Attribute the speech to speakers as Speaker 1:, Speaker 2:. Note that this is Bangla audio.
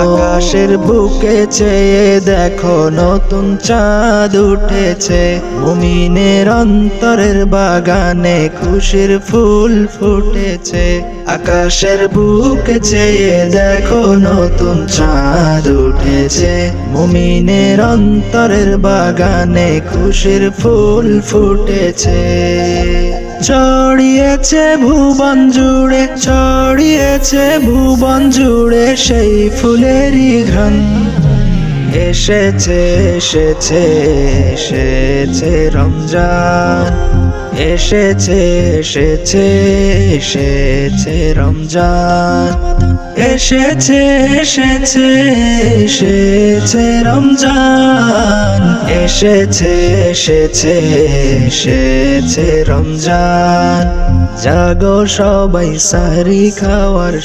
Speaker 1: আকাশের বুকে চেয়ে দেখো নতুন চাঁদ উঠেছে, মুমিনের অন্তরের বাগানে খুশির ফুল ফুটেছে। আকাশের বুকে চেয়ে দেখো নতুন চাঁদ উঠেছে, মুমিনের অন্তরের বাগানে খুশির ফুল ফুটেছে। ছড়িয়েছে ভুবন জুড়ে, ছড়িয়েছে ভুবন জুড়ে সেই ফুলেরই ঘ্রাণ। এসেছে এসেছে এসেছে রমজান, এসেছে এসেছে এসেছে রমজান, এসেছে এসেছে এসেছে রমজান, এসেছে এসেছে এসেছে রমজান। জাগো সবাই সাহরি খাওয়ার